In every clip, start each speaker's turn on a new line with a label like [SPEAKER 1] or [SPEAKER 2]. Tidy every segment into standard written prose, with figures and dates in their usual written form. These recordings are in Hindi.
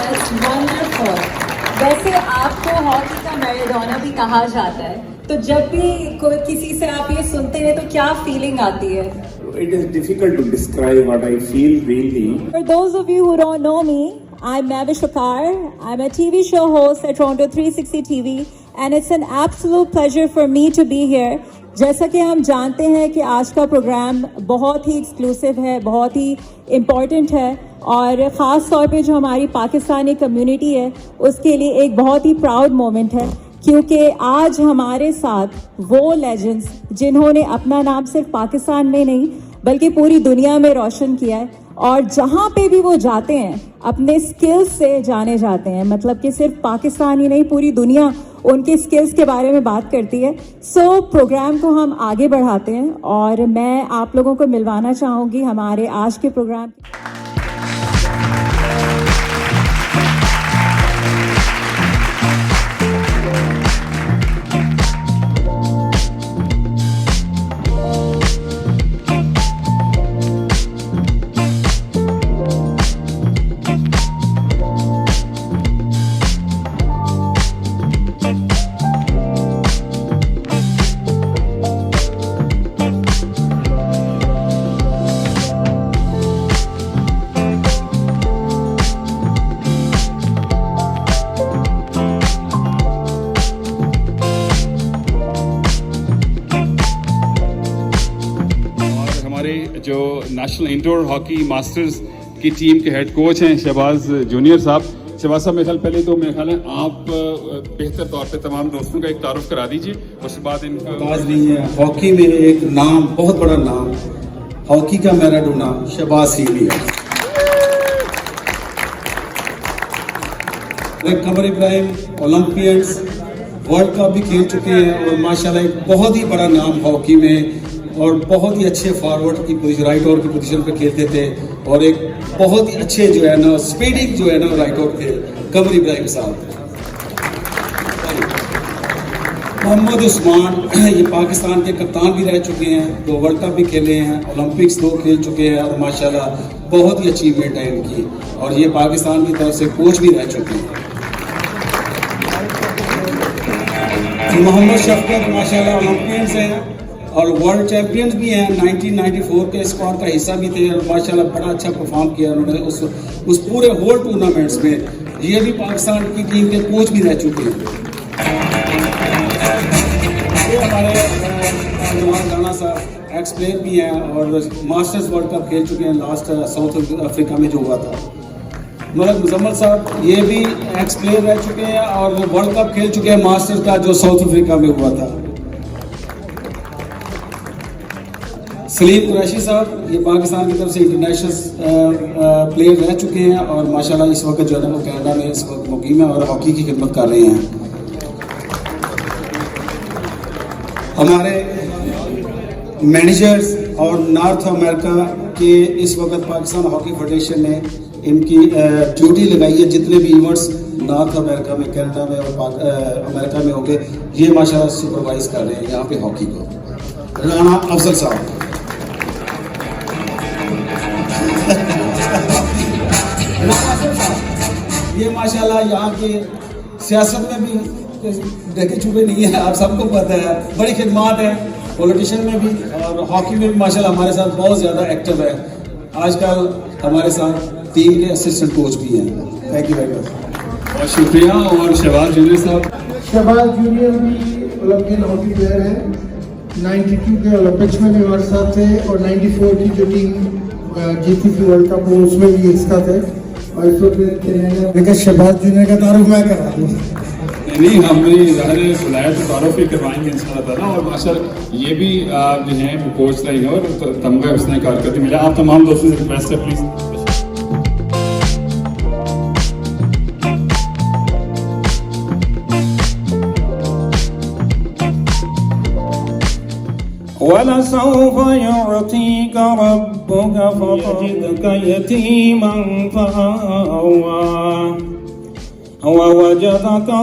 [SPEAKER 1] That's wonderful. वैसे आपको हॉकी का मैराडोना भी कहा जाता है, तो जब भी कोई किसी से आप ये सुनते हैं तो क्या फीलिंग आती है?
[SPEAKER 2] It is difficult to describe what I feel really.
[SPEAKER 1] For those of you who don't know me, I'm Mavish Akar. I'm a TV show host at Toronto 360 TV, and it's an absolute pleasure for me to be here. जैसा कि हम जानते हैं कि आज का प्रोग्राम बहुत ही एक्सक्लूसिव है, बहुत ही इम्पॉर्टेंट है, और ख़ास तौर पे जो हमारी पाकिस्तानी कम्युनिटी है उसके लिए एक बहुत ही प्राउड मोमेंट है, क्योंकि आज हमारे साथ वो लेजेंड्स जिन्होंने अपना नाम सिर्फ पाकिस्तान में नहीं बल्कि पूरी दुनिया में रोशन किया है, और जहाँ पे भी वो जाते हैं अपने स्किल्स से जाने जाते हैं। मतलब कि सिर्फ पाकिस्तान ही नहीं, पूरी दुनिया उनके स्किल्स के बारे में बात करती है। सो प्रोग्राम को हम आगे बढ़ाते हैं, और मैं आप लोगों को मिलवाना चाहूँगी हमारे आज के प्रोग्राम।
[SPEAKER 3] जो नेशनल इंडोर हॉकी मास्टर्स की टीम के हेड कोच हैं शहबाज जूनियर साहब। शहबाज साहब, मेरे ख्याल पहले तो मेरे ख्याल है आप बेहतर तौर पे तमाम दोस्तों का एक तारुफ करा दीजिए, उसके बाद इनका
[SPEAKER 4] बात नहीं है। हॉकी में एक नाम, बहुत बड़ा नाम, हॉकी का मैराडोना शहबाज ही है। कमर इब्राहिम ओलंपियंस वर्ल्ड कप भी खेल चुके हैं, और माशाल्लाह एक बहुत ही बड़ा नाम हॉकी में, और बहुत ही अच्छे फॉरवर्ड की पोजीशन, राइट आउट की पोजीशन पे खेलते थे, और एक बहुत ही अच्छे जो है ना स्पीडिंग जो है ना राइट आउट थे कमर इब्राहिम साहब। मोहम्मद उस्मान ये पाकिस्तान के कप्तान भी रह चुके हैं, 2 वर्ल्ड कप भी खेले हैं, ओलंपिक्स 2 खेल चुके हैं, और माशाल्लाह बहुत ही अचीवमेंट है इनकी, और ये पाकिस्तान की तरफ से कोच भी रह चुके हैं। मोहम्मद शफकत माशाल्लाह ओलंपियंस हैं और वर्ल्ड चैंपियंस भी हैं, 1994 के स्क्वाड का हिस्सा भी थे, और माशाल्लाह बड़ा अच्छा परफॉर्म किया उन्होंने उस पूरे होल टूर्नामेंट्स में। ये भी पाकिस्तान की टीम के कोच भी रह चुके हैं। ये हमारे राना साहब एक्स प्लेयर भी हैं, और मास्टर्स वर्ल्ड कप खेल चुके हैं लास्ट साउथ अफ्रीका में जो हुआ था। मलक मुजम्मल साहब ये भी एक्स प्लेयर रह चुके हैं, और वो वर्ल्ड कप खेल चुके हैं मास्टर्स का जो साउथ अफ्रीका में हुआ था। सलीम कुरैशी साहब ये पाकिस्तान की तरफ से इंटरनेशनल प्लेयर रह चुके हैं, और माशाल्लाह इस वक्त जो है वो कनाडा में इस वक्त मुकीम है और हॉकी की खिदमत कर रहे हैं। हमारे मैनेजर्स और नॉर्थ अमेरिका के इस वक्त पाकिस्तान हॉकी फेडरेशन ने इनकी ड्यूटी लगाई है, जितने भी इवेंट्स नॉर्थ अमेरिका में, कनाडा में और अमेरिका में होंगे, ये माशाल्लाह सुपरवाइज कर रहे हैं यहाँ पे हॉकी को। राना अफजल साहब ये माशाल्लाह यहाँ की सियासत में भी देखे छुपे नहीं है, आप सबको पता है, बड़ी खिदमत है पॉलिटिशियन में भी, और हॉकी में भी माशाल्लाह हमारे साथ बहुत ज़्यादा एक्टिव है। आजकल हमारे साथ टीम के असिस्टेंट कोच भी हैं। थैंक यू वेरी मच,
[SPEAKER 3] बहुत शुक्रिया। और शहबाज जूनियर साहब।
[SPEAKER 5] शहबाज जूनियर भी ओलंपियन हॉकी प्लेयर हैं, 92 के ओलंपिक्स में भी हमारे साथ थे, और 94 की जो टीम जीती थी वर्ल्ड कप उसमें भी हिस्सा थे, और इस वक्त शहबाज जूनियर का तारुफ मैं करा दूँ।
[SPEAKER 3] नहीं, हमने ज़ाहिर बुलाया तो तारुफ ही करवाएंगे इंशाल्लाह ताला, और माशाल्लाह ये भी जो हैं कोच लाइन और तमगा उसने कारकर्दगी मिला। आप तमाम दोस्तों से रिक्वेस्ट है प्लीज़।
[SPEAKER 6] वलसौफ युअतीक रब्बुक फतजिदक यतीमन फआवा ववजदक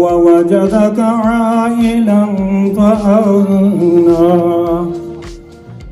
[SPEAKER 6] ववजदक आइलन फअगना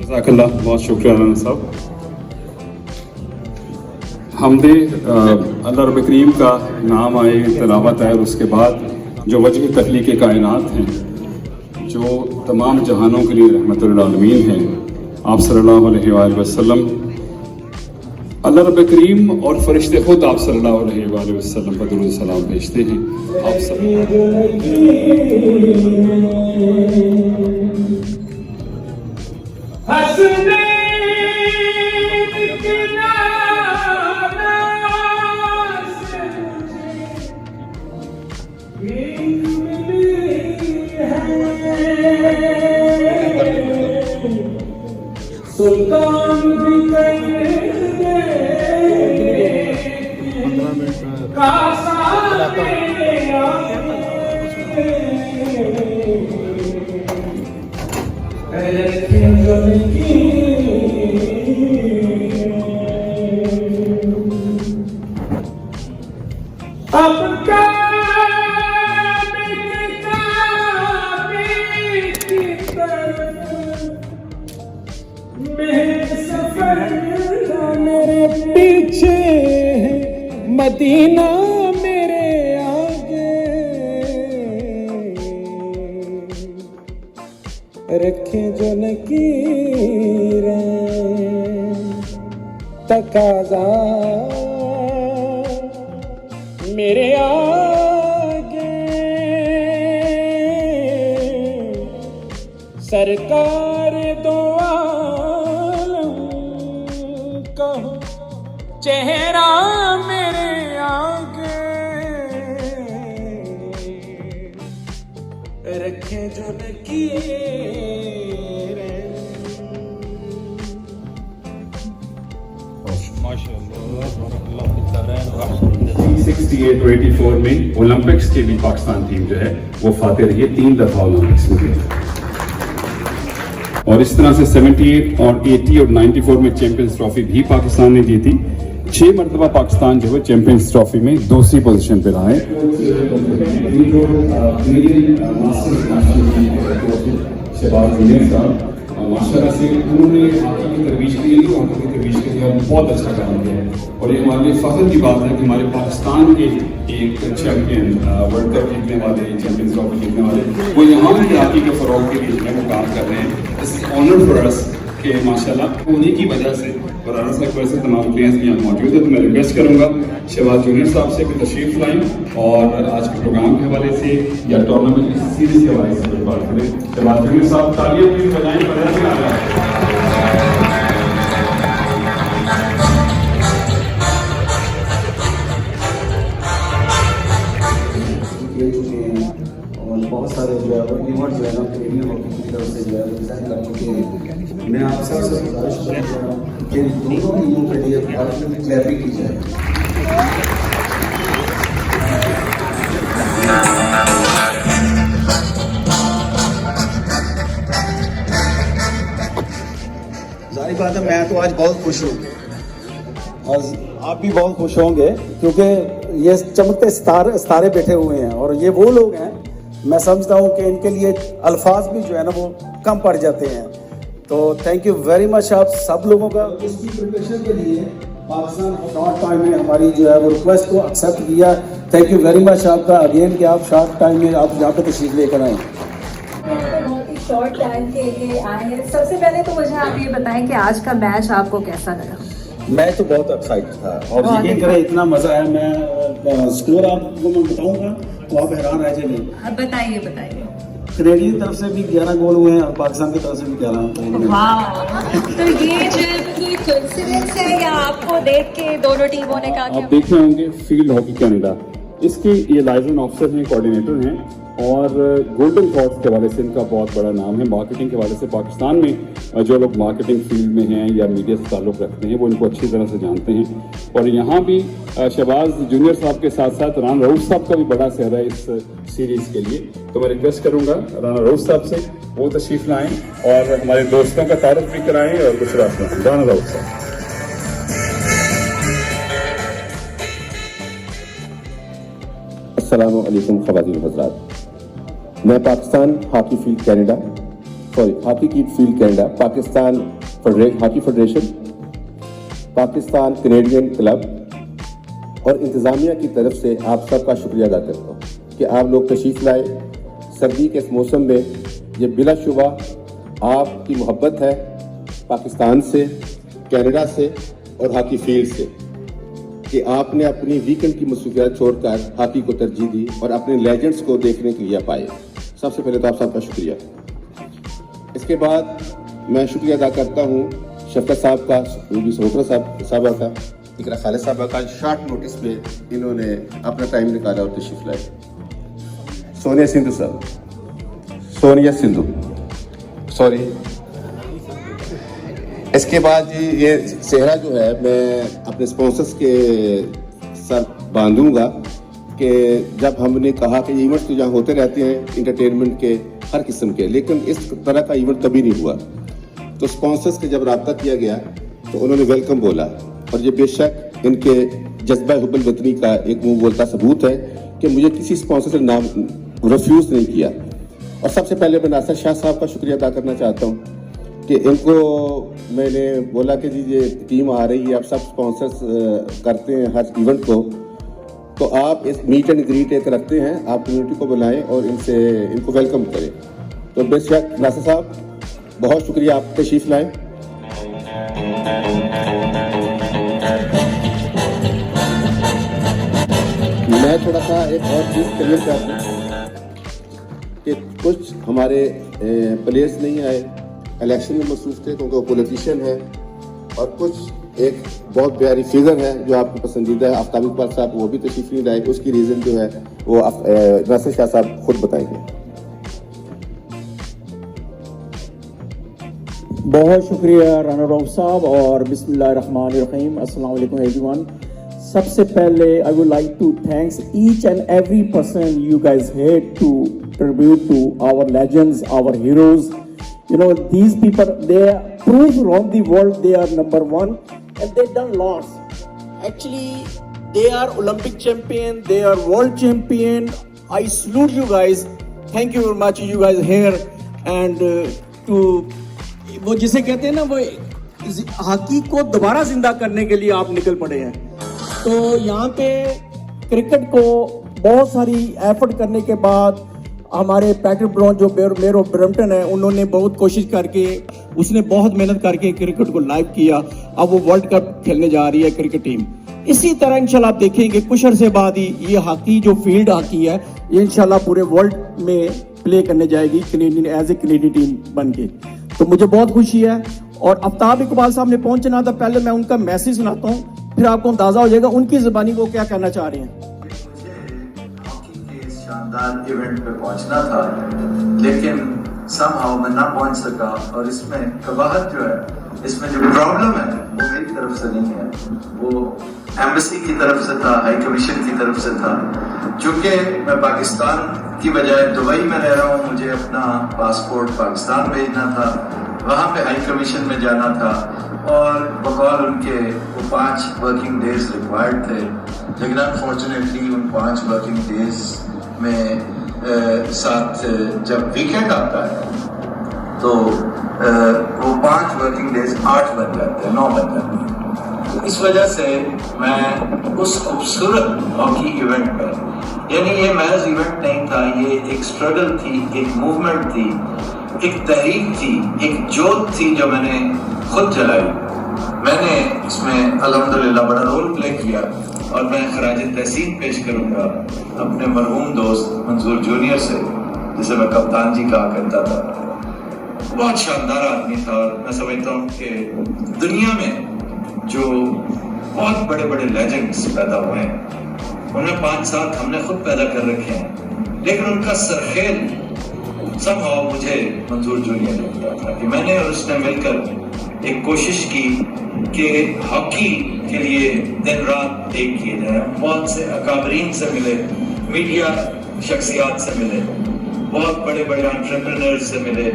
[SPEAKER 3] जज़ाकल्लाह, बहुत शुक्रिया राना साहब। हमदे अल्लाह रब्बुल करीम का नाम आए, तिलावत है, और उसके बाद जो वजह तख्लीक़ कायनात हैं, जो तमाम जहानों के लिए रहमतुल आलमीन हैं, आप सल्लल्लाहु अलैहि वसल्लम, अल्लाह रब्बुल करीम और फरिश्ते खुद आप सल्लल्लाहु अलैहि वसल्लम पर दुरूद सलाम भेजते हैं। आप सब
[SPEAKER 6] सुल्तान भी मेरे पीछे मदीना मेरे आगे, रखे जो लकीरें तकाजा मेरे आगे, सरकार दो आलम का चेहरा मेरे आगे, रखे जो लकीरें।
[SPEAKER 3] 368-84 में ओलंपिक्स के भी पाकिस्तान टीम जो है वो फाते रही है, 3 दफा ओलंपिक्स में गई। और इस तरह से 78 और 80 और 94 में चैंपियंस ट्रॉफी भी पाकिस्तान ने जीती। 6 मरतबा पाकिस्तान जो है चैंपियंस ट्रॉफी में दूसरी पोजीशन पे रहा है। माशाल्लाह से उन्होंने हॉकी की तरवीज के लिए बहुत अच्छा काम किया है, और ये हमारे लिए फख्र की बात है कि हमारे पाकिस्तान के एक चैंपियन, वर्ल्ड कप जीतने वाले, चैंपियंस ट्रॉफी जीतने वाले, वो यहाँ की हॉकी के फरोग के लिए वो काम कर रहे हैं। इट्स ऑनर फॉर अस कि माशाल्लाह उन्हीं की वजह से और राना साहब वैसे तमाम प्लेयर्स भी यहाँ मौजूद है। तो मैं रिक्वेस्ट करूँगा शहबाज जूनियर साहब से कि तशरीफ लाएं और आज के प्रोग्राम के हवाले से या टूर्नामेंट की सीरीज के हवाले से कोई बात करें। शहबाज जूनियर साहब तालियां प्लीज बजाएं, बजाएं।
[SPEAKER 4] और बहुत सारे जो है वो इवेंट जो है ना इंडियन हॉकी की तरफ से जो है डिजाइन कर चुके हैं। मैं आप सबसे गुजारिश करूँगा कि दोनों टीमों के लिए भारत में क्लैपिंग की जाए। जाहिर बात है मैं तो आज बहुत खुश हूँ और आप भी बहुत खुश होंगे, क्योंकि ये चमकते सितारे बैठे हुए हैं और ये वो लोग हैं, मैं समझता हूँ कि इनके लिए अल्फाज भी जो है ना वो कम पड़ जाते हैं। तो थैंक यू वेरी मच आप सब लोगों का इसकी प्रिपरेशन के लिए। पाकिस्तान शॉर्ट टाइम में हमारी जो है वो रिक्वेस्ट को एक्सेप्ट किया। थैंक यू वेरी मच आपका अगेन कि आप शॉर्ट टाइम में आप यहाँ पे तशरीफ लेकर आए।
[SPEAKER 1] बहुत ही शॉर्ट टाइम के लिए आए हैं। सबसे पहले तो मुझे आप ये बताएं कि आज का मैच आपको कैसा लगा?
[SPEAKER 4] मैं तो बहुत एक्साइटेड था और यकीन करें इतना मजा आया। मैं स्कोर आपको मैं बताऊंगा तो आप हैरान रह जाएंगे।
[SPEAKER 1] बताइए।
[SPEAKER 4] कनेडियन तरफ से भी 11 गोल हुए हैं और पाकिस्तान की तरफ से भी 11 गोल हुए।
[SPEAKER 1] तो ये जो है कोइंसिडेंस है या आपको देख के दोनों टीमों ने कहा?
[SPEAKER 3] आप देख रहे होंगे फील्ड हॉकी कनाडा, इसके ये लाइजन ऑफिसर हैं, कोऑर्डिनेटर हैं, और गोल्डन थॉट्स के हवाले से इनका बहुत बड़ा नाम है। मार्केटिंग के हवाले से पाकिस्तान में जो लोग मार्केटिंग फील्ड में हैं या मीडिया से ताल्लुक़ रखते हैं वो इनको अच्छी तरह से जानते हैं। और यहाँ भी शहबाज जूनियर साहब के साथ साथ राना रऊफ साहब का भी बड़ा सेहरा है इस सीरीज़ के लिए। तो मैं रिक्वेस्ट करूँगा राना रऊफ साहब से वो तशरीफ लाएं और हमारे दोस्तों का तारुफ भी कराएं और कुछ रास्ते जाना जाओ सर।
[SPEAKER 7] अस्सलामु अलैकुम ख़वातीन हज़रात, मैं Pakistan hockey field Canada hockey की field Canada Pakistan hockey federation, Pakistan Canadian club और इंतज़ामिया की तरफ से आप सबका शुक्रिया अदा करता हूँ कि आप लोग तशरीफ़ लाए। सर्दी के इस मौसम में ये बिलाशुबा आपकी मोहब्बत है पाकिस्तान से, कनाडा से और हॉकी फील्ड से कि आपने अपनी वीकेंड की मसरूफियात छोड़कर हॉकी को तरजीह दी और अपने लेजेंड्स को देखने के लिए आप आए। सबसे पहले तो आप सबका शुक्रिया। इसके बाद मैं शुक्रिया अदा करता हूँ शफकत साहब का, रूबी सहोत्रा साहबा का, इकरा खालिद साहबा का, शॉर्ट नोटिस पे इन्होंने अपना टाइम निकाला और तशरीफ लाए। सोनिया सिंधु सॉरी। इसके बाद ये सेहरा जो है मैं अपने स्पॉन्सर्स के साथ बांधूंगा कि जब हमने कहा कि इवेंट्स तो यहाँ होते रहते हैं इंटरटेनमेंट के हर किस्म के, लेकिन इस तरह का इवेंट कभी नहीं हुआ। तो स्पॉन्सर्स के जब रब्ता किया गया तो उन्होंने वेलकम बोला और ये बेशक इनके जज्बा हुब्बुल वतनी का एक मुंह बोलता सबूत है कि मुझे किसी स्पॉन्सर से नाम रिफ्यूज़ नहीं किया। और सबसे पहले मैं नासिर शाह साहब का शुक्रिया अदा करना चाहता हूँ कि इनको मैंने बोला कि जी ये टीम आ रही है, आप सब स्पॉन्सर्स करते हैं हर इवेंट को, तो आप इस मीट एंड ग्रीट एक रखते हैं, आप कम्युनिटी को बुलाएं और इनको वेलकम करें। तो बेशक नासिर साहब बहुत शुक्रिया, आप तशरीफ लाएं। मैं थोड़ा सा एक और चीज़ क्लियर कर दूं कि कुछ हमारे प्लेयर्स नहीं आए, इलेक्शन में मसरूफ थे क्योंकि वो पॉलिटिशियन है, और कुछ एक बहुत प्यारी फिगर है जो आपको पसंदीदा है आफ्ताब इकबाल साहब, वो भी तशरीफ नहीं लाए। उसकी रीज़न जो है वो नासिर शाह साहब खुद बताएंगे।
[SPEAKER 8] बहुत शुक्रिया राना रऊफ साहब और बिस्मिल्लाहिर्रहमानिर्रहीम। अस्सलाम वालेकुम एवरीवन। सबसे पहले I would like to thanks each and every person you guys head to tribute to our legends, our heroes. You know, these people, they prove around the world they are number one and they've done lots. Actually, they are Olympic champion, they are world champion. I salute you guys. Thank you very much, you guys here. And to वो जिसे कहते हैं ना, वो हॉकी को दोबारा जिंदा करने के लिए आप निकल पड़े हैं। तो यहाँ पे क्रिकेट को बहुत सारी एफर्ट करने के बाद हमारे पैट्रिक ब्राउन जो मेयर ऑफ ब्रैम्पटन है, उन्होंने बहुत कोशिश करके, उसने बहुत मेहनत करके क्रिकेट को लाइव किया। अब वो वर्ल्ड कप खेलने जा रही है क्रिकेट टीम। इसी तरह इंशाल्लाह आप देखेंगे कुछ अरसे बाद ही ये हॉकी जो फील्ड हॉकी है ये इंशाल्लाह पूरे वर्ल्ड में प्ले करने जाएगी Canadian as a Canadian team बन के। तो मुझे बहुत खुशी है। और आफ्ताब इकबाल साहब ने पहुंचना था, पहले मैं उनका मैसेज सुनाता हूँ, फिर आपको अंदाजा हो जाएगा उनकी ज़बानी को क्या कहना चाह रहे हैं।
[SPEAKER 9] शानदार इवेंट पे पहुंचना था, लेकिन समहाउ मैं ना पहुंच सका। और इसमें कबाहत जो है, इसमें जो प्रॉब्लम है वो मेरी तरफ से नहीं है, वो एम्बेसी की तरफ से था, हाई कमीशन की तरफ से था। चूंकि मैं पाकिस्तान की बजाय दुबई में रह रहा हूँ, मुझे अपना पासपोर्ट पाकिस्तान भेजना था, वहाँ पे हाई कमीशन में जाना था और बकौल उनके वो 5 वर्किंग डेज रिक्वायर्ड थे। लेकिन अनफॉर्चुनेटली उन 5 वर्किंग डेज में साथ जब वीकेंड आता है तो वो 5 वर्किंग डेज 8 बन जाते हैं, 9 बन जाते हैं। तो इस वजह से मैं उस खूबसूरत हॉकी इवेंट में, यानी ये महज इवेंट नहीं था, ये एक स्ट्रगल थी, एक मूवमेंट थी, एक तहरीक थी, एक जोत थी जो मैंने खुद चलाई। मैंने इसमें अल्हम्दुलिल्लाह बड़ा रोल प्ले किया और मैं खराज तहसीन पेश करूंगा अपने मरहूम दोस्त मंजूर जूनियर से, जिसे मैं कप्तान जी कहा करता था। बहुत शानदार आदमी था और मैं समझता हूँ कि दुनिया में जो बहुत बड़े बड़े लेजेंड्स पैदा हुए हैं उनमें 5-7 हमने खुद पैदा कर रखे हैं, लेकिन उनका सरखेल समहाउ मुझे मंजूर जूनियर लगता था कि मैंने और उसने मिलकर एक कोशिश की कि हॉकी के लिए दिन रात एक किए जाए। बहुत से अकाबरीन से मिले, मीडिया शख्सियात से मिले बहुत बड़े बड़े एंटरप्रेन्योर्स से मिले,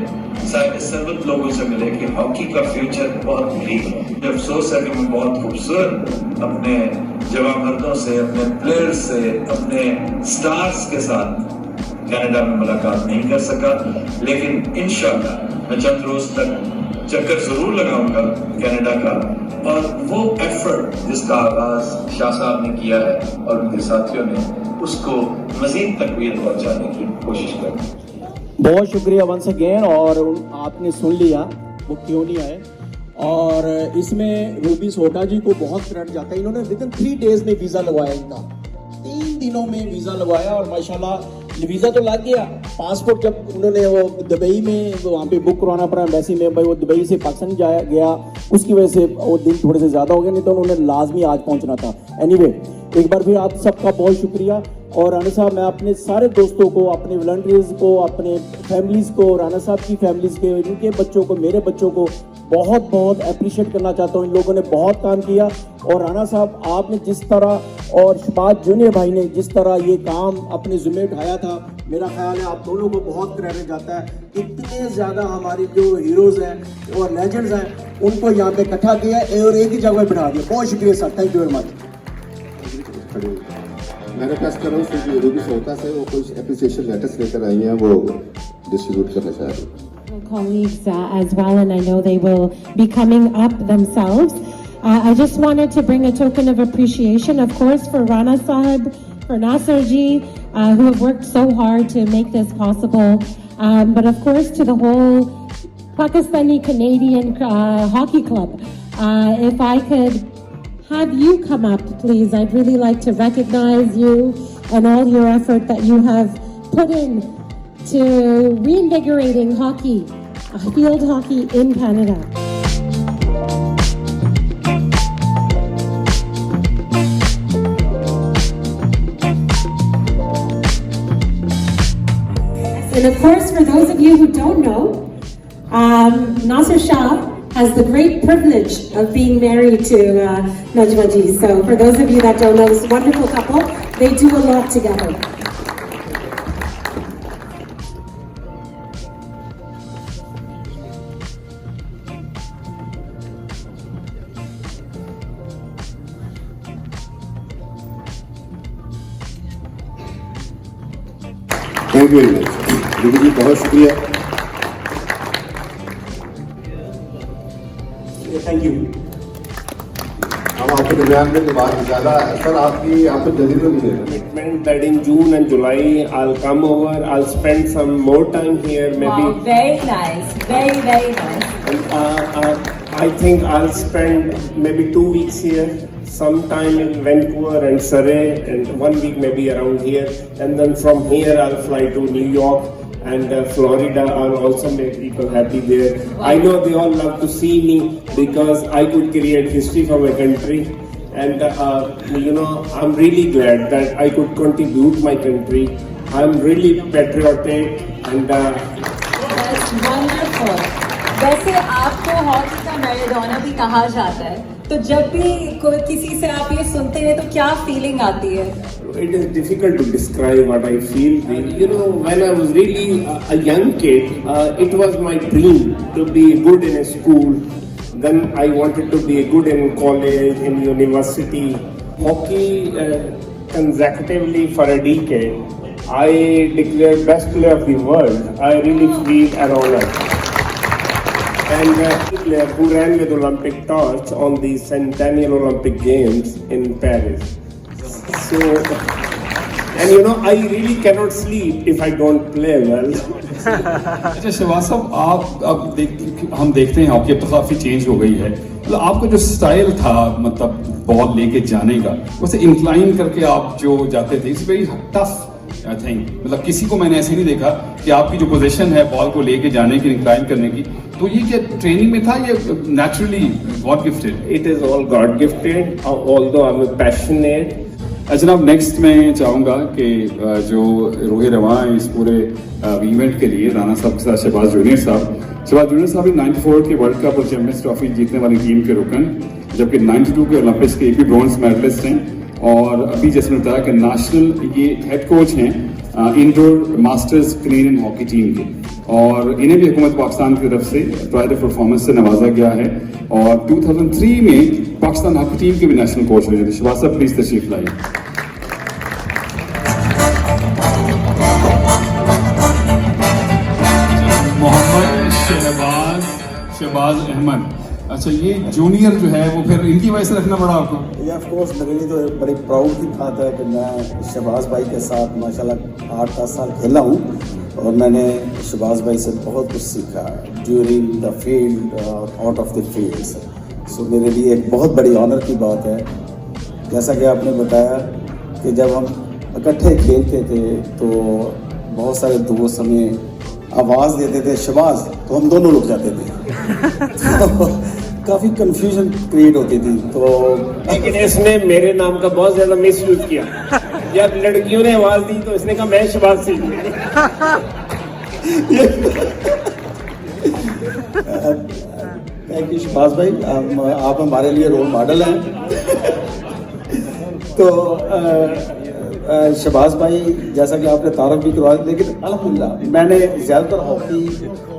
[SPEAKER 9] सर्वत लोगों से मिले कि हॉकी का फ्यूचर बहुत ग्रीन है। अफसोस है कि मैं बहुत खूबसूरत अपने जवामर्दों से, अपने प्लेयर्स से, अपने स्टार्स के साथ कनाडा में मुलाकात नहीं कर सका, लेकिन इंशाल्लाह मैं चंद रोज तक चक्कर जरूर लगाऊंगा कनाडा का, और वो एफर्ट जिसका आगाज शाह साहब ने किया है और उनके साथियों ने, उसको मजीद तकवीर पहुंचाने की कोशिश करें।
[SPEAKER 8] बहुत शुक्रिया वंस अगेन। और आपने सुन लिया वो क्यों नहीं आए, और इसमें रूबी सोटा जी को बहुत क्रेडिट जाता है। इन्होंने विद इन 3 डेज में वीज़ा लगवाया, इनका 3 दिनों में वीज़ा लगवाया, और माशाल्लाह वीज़ा तो लग गया। पासपोर्ट जब उन्होंने वो दुबई में वहाँ पे बुक करवाना पड़ा एम्बेसी में, भाई वो दुबई से पाकिस्तान जाया गया, उसकी वजह से वो दिन थोड़े से ज़्यादा हो गए, नहीं तो उन्होंने लाजमी आज पहुँचना था। एनीवे, एक बार फिर आप सबका बहुत शुक्रिया। और राना साहब, मैं अपने सारे दोस्तों को, अपने वॉलंटियर्स को, अपने फैमिलीज़ को, राना साहब की फैमिलीज़ के, इनके बच्चों को, मेरे बच्चों को बहुत बहुत अप्रिशिएट करना चाहता हूँ। इन लोगों ने बहुत काम किया, और राना साहब आपने जिस तरह और शबाज जूनियर भाई ने जिस तरह ये काम अपने ज़िम्मे उठाया था, मेरा ख्याल है आप दोनों को बहुत क्रेडिट जाता है। इतने ज़्यादा हमारे जो हीरोज़ हैं और लेजेंड्स हैं, उनको यहाँ पे इकट्ठा किया और एक ही जगह बिठा दिया। बहुत शुक्रिया sir, thank you very much.
[SPEAKER 7] मैं रिक्वेस्ट कर रहा हूँ कि रूबी सोटा से वो कुछ एप्रिसिएशन लेटर्स लेकर आई हैं, वो डिस्ट्रीब्यूट करना चाह रही हूँ।
[SPEAKER 10] Colleagues as well, and I know they will be coming up themselves. I just wanted to bring a token of appreciation, of course, for Rana Sahib, for Nasser ji, who have worked so hard to make this possible. But of course, to the whole Pakistani Canadian Hockey Club. If I could have you come up, please. I'd really like to recognize you and all your effort that you have put in to reinvigorating hockey, field hockey in Canada. And of course, for those of you who don't know, Nasser Shah has the great privilege of being married to Najma ji. So for those of you that don't know, this wonderful couple, they do a lot together.
[SPEAKER 7] Thank you very much दीदी जी, बहुत शुक्रिया।
[SPEAKER 8] Thank you.
[SPEAKER 7] हम आपके दरमियान में बात ज़्यादा सर आपको जल्दी तो नहीं दे रहे।
[SPEAKER 6] Commitment that in June and July I'll come over, I'll spend some more time here, maybe.
[SPEAKER 1] Wow, very nice, very very nice.
[SPEAKER 6] And, I think I'll spend maybe 2 weeks here, sometime in Vancouver and Surrey, and 1 week maybe around here, and then from here I'll fly to New York and Florida. I'll also make people happy there. I know they all love to see me because I could create history for my country, and I'm really glad that I could contribute my country. I'm really patriotic and
[SPEAKER 1] That's wonderful. वैसे आपको हॉकी का मैराडोना भी कहा जाता है, तो जब भी कोई किसी से आप ये सुनते हैं तो क्या फीलिंग आती है?
[SPEAKER 6] it is difficult to describe what I feel. You know, when I was really a young kid, it was my dream to be good in a school. Then I wanted to be good in college, in university. Hockey consecutively for a decade. I declared best player of the world. I really feel an honor. And player who ran with Olympic torch on the Centennial Olympic Games in Paris. So, and you know, I really cannot sleep if I don't play well.
[SPEAKER 3] अच्छा शहबाज साहब, आप अब हम देखते हैं हॉकी अब तो काफ़ी चेंज हो गई है, मतलब आपका जो स्टाइल था, मतलब बॉल लेके जाने का, उसे इंक्लाइन करके आप जो जाते थे, it's very tough I think. मतलब किसी को मैंने ऐसे नहीं देखा कि आपकी जो पोजीशन है बॉल को लेके जाने की, इंक्लाइन करने की, तो ये क्या ट्रेनिंग में था, ये naturally God gifted?
[SPEAKER 6] It is all God gifted, although I'm a passionate.
[SPEAKER 3] जनाब, नेक्स्ट मैं चाहूँगा कि जो रोहे रवां है इस पूरे इवेंट के लिए, राना साहब के साथ शहबाज जूनियर साहब 94 के वर्ल्ड कप और चैंपियंस ट्रॉफी जीतने वाली टीम के रुकन, जबकि 92 के ओलंपिक्स के एक भी ब्रॉन्ज मेडलिस्ट हैं, और अभी जैसे बताया कि नेशनल ये हेड कोच हैं indoor masters Canadian hockey team के, और इन्हें भी हुकूमत पाकिस्तान की तरफ से प्राइड ऑफ परफॉर्मेंस से नवाजा गया है और 2003 में पाकिस्तान हॉकी टीम के भी नेशनल कोच रहे थे। शहबाज साहब प्लीज तशरीफ लाइए। मोहम्मद शहबाज अहमद, अच्छा ये जूनियर जो है वो फिर इनकी वजह से रखना पड़ा आपको?
[SPEAKER 11] ये ऑफ कोर्स मेरे लिए तो बड़ी प्राउड की बात है कि मैं शहबाज भाई के साथ माशाल्लाह 8-10 साल खेला हूँ और मैंने शहबाज भाई से बहुत कुछ सीखा ड्यूरिंग द फील्ड और आउट ऑफ द फील्ड। सो मेरे लिए एक बहुत बड़ी ऑनर की बात है। जैसा कि आपने बताया कि जब हम इकट्ठे खेलते थे तो बहुत सारे दोस्त हमें आवाज़ देते थे शहबाज, तो हम दोनों रुक जाते थे तो काफ़ी कंफ्यूजन क्रिएट होती थी। तो
[SPEAKER 6] लेकिन इसने मेरे नाम का बहुत ज़्यादा मिस यूज किया। जब लड़कियों ने आवाज़ दी तो इसने कहा मैं शहबाज सीख
[SPEAKER 11] थैंक यू शहबाज भाई, आप हमारे लिए रोल मॉडल हैं तो शहबाज भाई जैसा कि आपने तारफ भी करवाया, लेकिन अल्हम्दुलिल्लाह मैंने ज़्यादातर हॉकी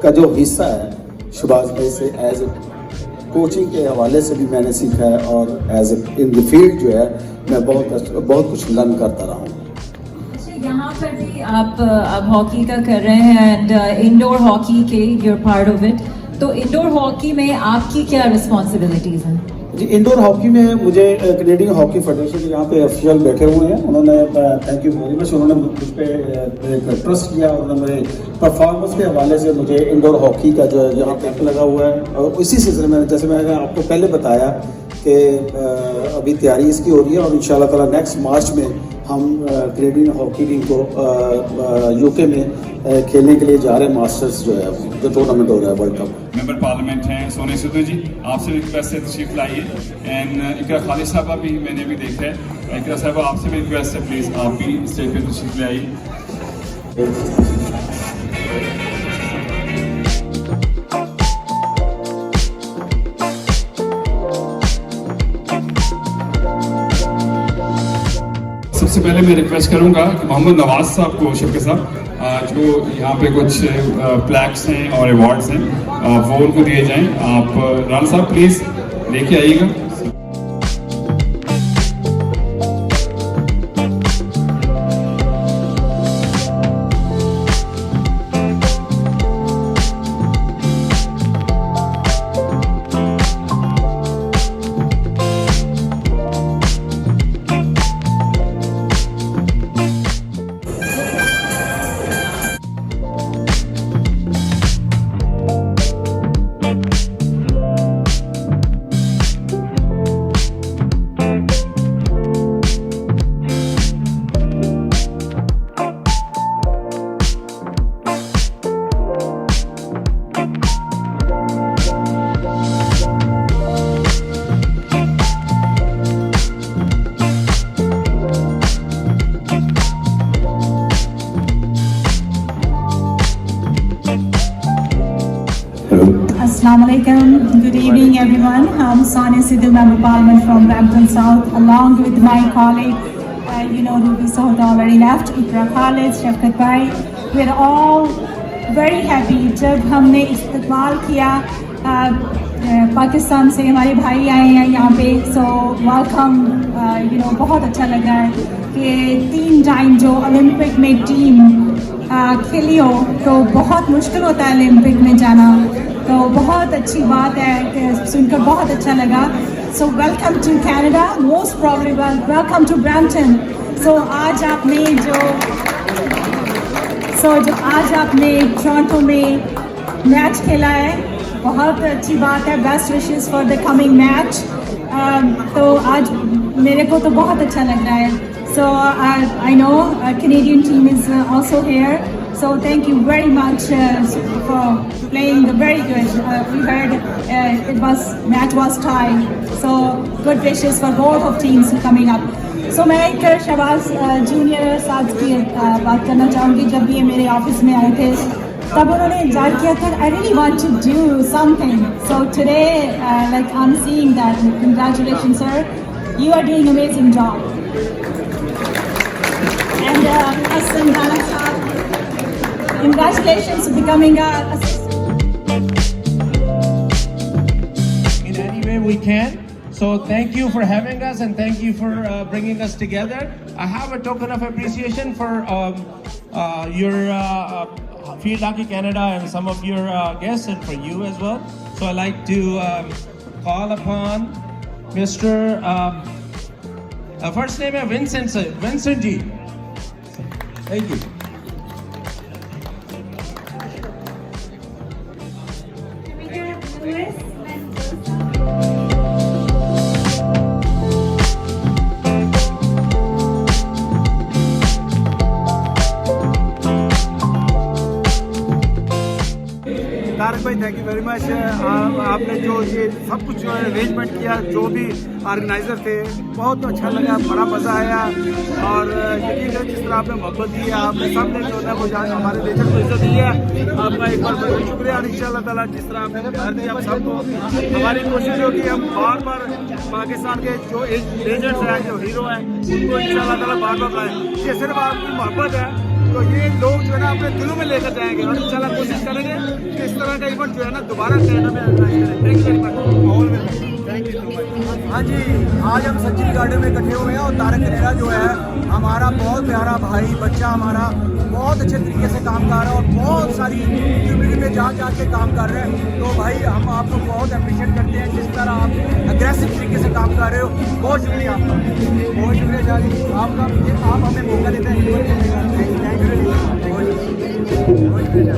[SPEAKER 11] का जो हिस्सा है शहबाज भाई से एज ए कोचिंग के हवाले से भी मैंने सीखा है और as a in the field जो है मैं बहुत कुछ लर्न करता रहा हूँ।
[SPEAKER 1] यहाँ पर भी आप अब हॉकी का कर रहे हैं एंड इंडोर हॉकी के यूर पार्ट ऑफ इट, तो इंडोर हॉकी में आपकी क्या रिस्पॉन्सिबिलिटीज हैं?
[SPEAKER 11] जी इंडोर हॉकी में मुझे कैनेडियन हॉकी फेडरेशन के यहाँ पे ऑफिशियल बैठे हुए हैं, उन्होंने थैंक यू वेरी मच, उन्होंने मुझ पर ट्रस्ट किया, उन्होंने मेरे परफॉर्मेंस के हवाले से मुझे इंडोर हॉकी का जो यहाँ कैंप लगा हुआ है और इसी सिलसिले में जैसे मैंने आपको पहले बताया कि अभी तैयारी इसकी हो रही है और इंशाल्लाह ताला नेक्स्ट मार्च में हम कैनेडियन हॉकी टीम को यूके में खेलने के लिए जा रहे हैं। मास्टर्स जो है जो टूर्नामेंट हो रहा है वर्ल्ड कप।
[SPEAKER 3] मेंबर पार्लियामेंट हैं सोने सिद्धू जी, आपसे भी रिक्वेस्ट है तशरीफ लाइए। एंड इकरा खालिद साहबा भी मैंने भी देखा है, इकरा साहबा आपसे भी रिक्वेस्ट है प्लीज़ आप भी स्टेज पे तशरीफ ले आइए। सबसे पहले मैं रिक्वेस्ट करूंगा कि मोहम्मद नवाज साहब को शफके साहब जो यहाँ पे कुछ प्लैक्स हैं और अवार्ड्स हैं वो उनको दिए जाएं। आप राना साहब प्लीज लेके आइएगा।
[SPEAKER 12] Assalamualaikum. Good evening, everyone. I'm Sonia Sidhu, Member Parliament from Brampton South, along with my colleague, Ruby Sohta already left, Ikra Khalid, Shafkat Bhai. We're all very happy जब हमने इस्तकबाल किया पाकिस्तान से हमारे भाई आए हैं यहाँ पे, सो वेलकम। बहुत अच्छा लग रहा है कि 3 टाइम जो ओलंपिक में टीम खेली हो तो बहुत मुश्किल होता है ओलंपिक में जाना, तो बहुत अच्छी बात है कि सुनकर बहुत अच्छा लगा। So welcome to Canada, most probably welcome to Brampton. So आज आपने टोरंटो में मैच खेला है, बहुत अच्छी बात है। Best wishes for the coming match. तो आज मेरे को तो बहुत अच्छा लग रहा है। So I know Canadian team is also here. So thank you very much for playing very good. We heard match was tied. So good wishes for both of teams coming up. So मैं एक शहबाज जूनियर साथ की बात करना चाहूँगी। जब ये मेरे ऑफिस में आए थे तब उन्होंने इंतजार किया था I really want to do something. So today like I'm seeing that. Congratulations sir, you are doing amazing job. and Hassan Rana Saab, congratulations for becoming a
[SPEAKER 13] in any way we can. So thank you for having us and thank you for bringing us together. I have a token of appreciation for your Field Hockey Canada and some of your guests and for you as well. So I'd like to call upon Mr. First name is Vincent G. Thank you.
[SPEAKER 5] Tarak भाई थैंक यू वेरी मच। आपने जो ये सब कुछ जो अरेंजमेंट किया, जो भी ऑर्गेनाइजर थे, बहुत अच्छा लगा, बड़ा मज़ा आया। और यकीन है जिस तरह आपने मोहब्बत दी है, आपने सब ने जो है वो जान हमारे नेचर को इज्जत दी है, आपका एक बार बहुत शुक्रिया। और इंशाअल्लाह ताला जिस तरह आपने प्यार दिया हम सबको, हमारी कोशिश होगी हम बार बार पाकिस्तान के जो लेजेंड्स हैं, जो हीरो हैं, उनको इंशाअल्लाह ताला बार बार लाएँ। ये सिर्फ आपकी मोहब्बत है तो ये लोग जो है ना अपने दिलों में लेकर जाएंगे और इंशाल्लाह कोशिश करेंगे कि इस तरह का इवेंट जो है ना दोबारा कनाडा में ऑर्गेनाइज करें। Thank you very much. Thank you so much. हाँ जी, आज हम सचिन गार्डन में इकट्ठे हुए हैं और तारक कनेरा जो है हमारा बहुत प्यारा भाई बच्चा, हमारा बहुत अच्छे तरीके से काम कर रहा है और बहुत सारी कम्युनिटी में जा के काम कर रहे हैं। तो भाई हम आपको बहुत अप्रिशिएट करते हैं जिस तरह आप अग्रेसिव तरीके से काम कर रहे हो। बहुत शुक्रिया आपका, बहुत शुक्रिया जारी आपका, आप हमें मौका देते हैं। थैंक यू, बहुत शुक्रिया।